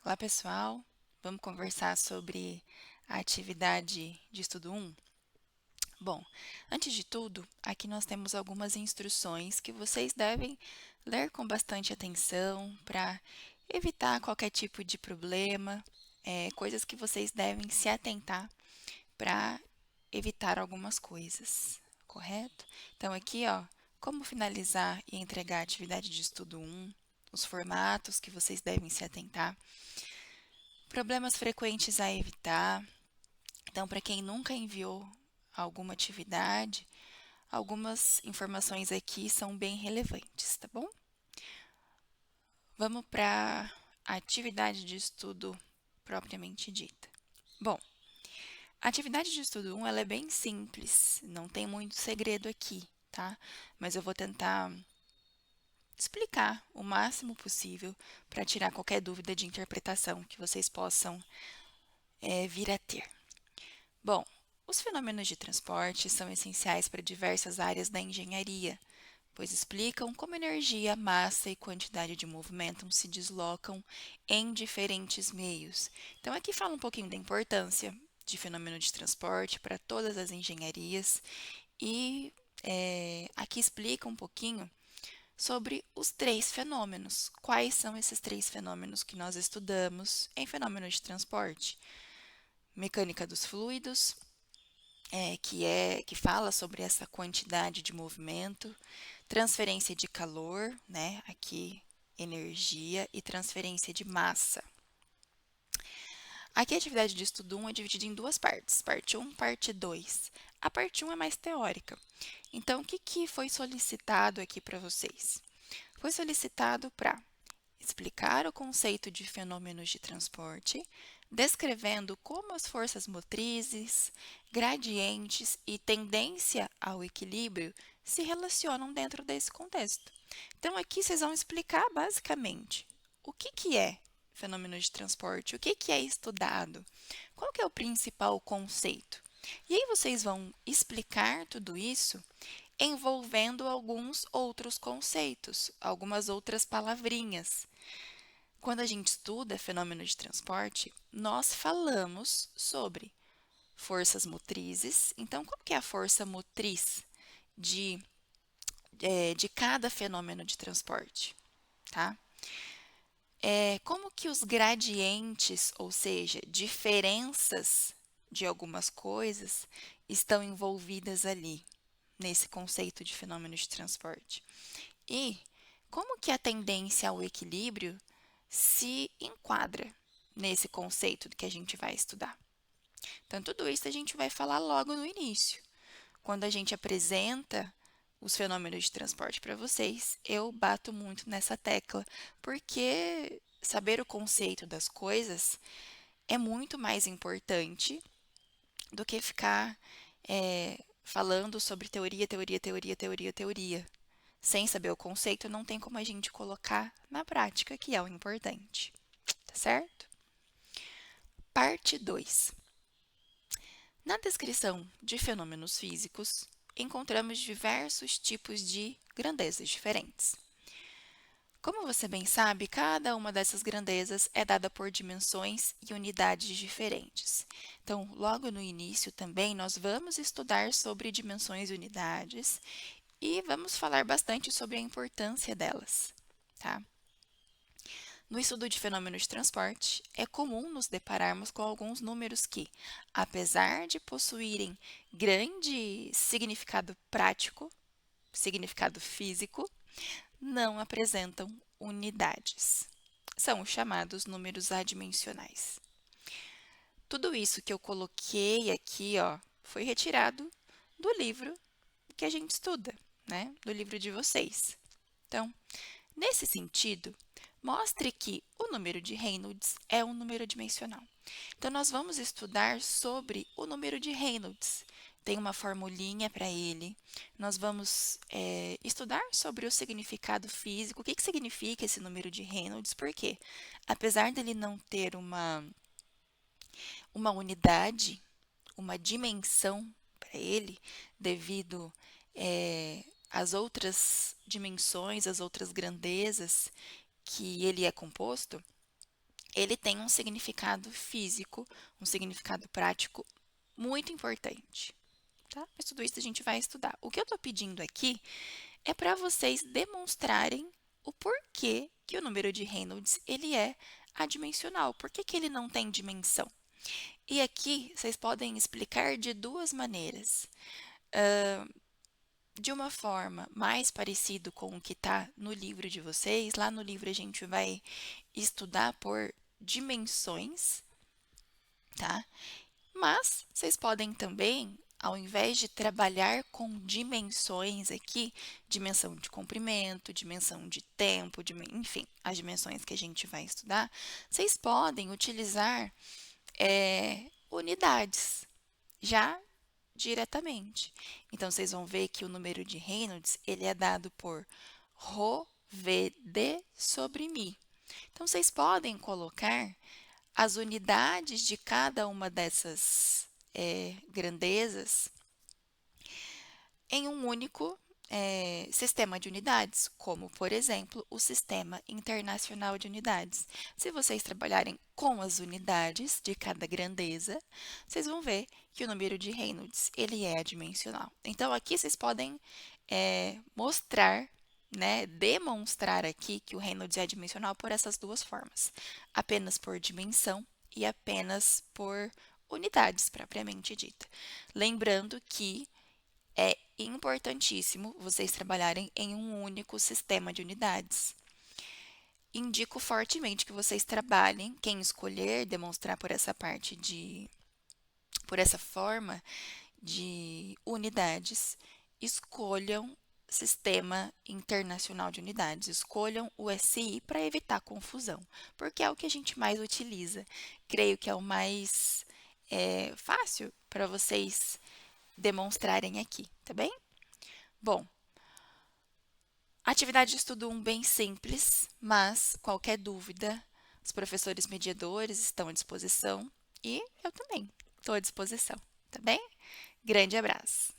Olá, pessoal. Vamos conversar sobre a atividade de estudo 1? Bom, antes de tudo, aqui nós temos algumas instruções que vocês devem ler com bastante atenção para evitar qualquer tipo de problema, coisas que vocês devem se atentar para evitar algumas coisas, correto? Então, aqui, ó, como finalizar e entregar a atividade de estudo 1, os formatos que vocês devem se atentar. Problemas frequentes a evitar. Então, para quem nunca enviou alguma atividade, algumas informações aqui são bem relevantes, tá bom? Vamos para a atividade de estudo propriamente dita. Bom, a atividade de estudo 1 ela é bem simples, não tem muito segredo aqui, tá? Mas eu vou tentar explicar o máximo possível para tirar qualquer dúvida de interpretação que vocês possam vir a ter. Bom, os fenômenos de transporte são essenciais para diversas áreas da engenharia, pois explicam como energia, massa e quantidade de movimento se deslocam em diferentes meios. Então, aqui fala um pouquinho da importância de fenômeno de transporte para todas as engenharias e aqui explica um pouquinho sobre os três fenômenos. Quais são esses três fenômenos que nós estudamos em fenômeno de transporte? Mecânica dos fluidos, que fala sobre essa quantidade de movimento, transferência de calor, né? Aqui energia e transferência de massa. Aqui a atividade de estudo 1 é dividida em duas partes, parte 1, parte 2. A parte 1 é mais teórica. Então, o que foi solicitado aqui para vocês? Foi solicitado para explicar o conceito de fenômenos de transporte, descrevendo como as forças motrizes, gradientes e tendência ao equilíbrio se relacionam dentro desse contexto. Então, aqui vocês vão explicar basicamente o que é fenômeno de transporte, o que é estudado, qual que é o principal conceito. E aí vocês vão explicar tudo isso envolvendo alguns outros conceitos, algumas outras palavrinhas. Quando a gente estuda fenômeno de transporte, nós falamos sobre forças motrizes. Então, qual que é a força motriz de, de cada fenômeno de transporte? Tá? Como que os gradientes, ou seja, diferenças de algumas coisas, estão envolvidas ali, nesse conceito de fenômeno de transporte? E como que a tendência ao equilíbrio se enquadra nesse conceito que a gente vai estudar? Então, tudo isso a gente vai falar logo no início. Quando a gente apresenta os fenômenos de transporte para vocês, eu bato muito nessa tecla, porque saber o conceito das coisas é muito mais importante do que ficar falando sobre teoria, teoria, teoria, teoria, teoria. Sem saber o conceito, não tem como a gente colocar na prática, que é o importante, tá certo? Parte 2. Na descrição de fenômenos físicos, encontramos diversos tipos de grandezas diferentes. Como você bem sabe, cada uma dessas grandezas é dada por dimensões e unidades diferentes. Então, logo no início também, nós vamos estudar sobre dimensões e unidades e vamos falar bastante sobre a importância delas, tá? No estudo de fenômenos de transporte, é comum nos depararmos com alguns números que, apesar de possuírem grande significado prático, significado físico, não apresentam unidades. São os chamados números adimensionais. Tudo isso que eu coloquei aqui, ó, foi retirado do livro que a gente estuda, né? Do livro de vocês. Então, nesse sentido, mostre que o número de Reynolds é um número dimensional. Então, nós vamos estudar sobre o número de Reynolds. Tem uma formulinha para ele. Nós vamos estudar sobre o significado físico. O que significa esse número de Reynolds? Porque, apesar dele não ter uma unidade, uma dimensão para ele, devido às outras dimensões, às outras grandezas que ele é composto, ele tem um significado físico, um significado prático muito importante, tá? Mas tudo isso a gente vai estudar. O que eu estou pedindo aqui é para vocês demonstrarem o porquê que o número de Reynolds ele é adimensional. Por que que ele não tem dimensão? E aqui vocês podem explicar de duas maneiras. De uma forma mais parecido com o que está no livro de vocês. Lá no livro a gente vai estudar por dimensões, tá? Mas vocês podem também, ao invés de trabalhar com dimensões aqui, dimensão de comprimento, dimensão de tempo, enfim, as dimensões que a gente vai estudar, vocês podem utilizar unidades já diretamente. Então, vocês vão ver que o número de Reynolds ele é dado por Rho VD sobre Mi. Então, vocês podem colocar as unidades de cada uma dessas grandezas em um único sistema de unidades, como, por exemplo, o Sistema Internacional de Unidades. Se vocês trabalharem com as unidades de cada grandeza, vocês vão ver que o número de Reynolds ele é adimensional. Então, aqui vocês podem mostrar, né, demonstrar aqui que o Reynolds é adimensional por essas duas formas, apenas por dimensão e apenas por unidades propriamente dita. Lembrando que é importantíssimo vocês trabalharem em um único sistema de unidades. Indico fortemente que vocês trabalhem, quem escolher demonstrar por essa por essa forma de unidades, escolham Sistema Internacional de Unidades, escolham o SI para evitar confusão, porque é o que a gente mais utiliza. Creio que é o mais fácil para vocês demonstrarem aqui, tá bem? Bom, atividade de estudo 1 bem simples, mas qualquer dúvida, os professores mediadores estão à disposição e eu também estou à disposição, tá bem? Grande abraço!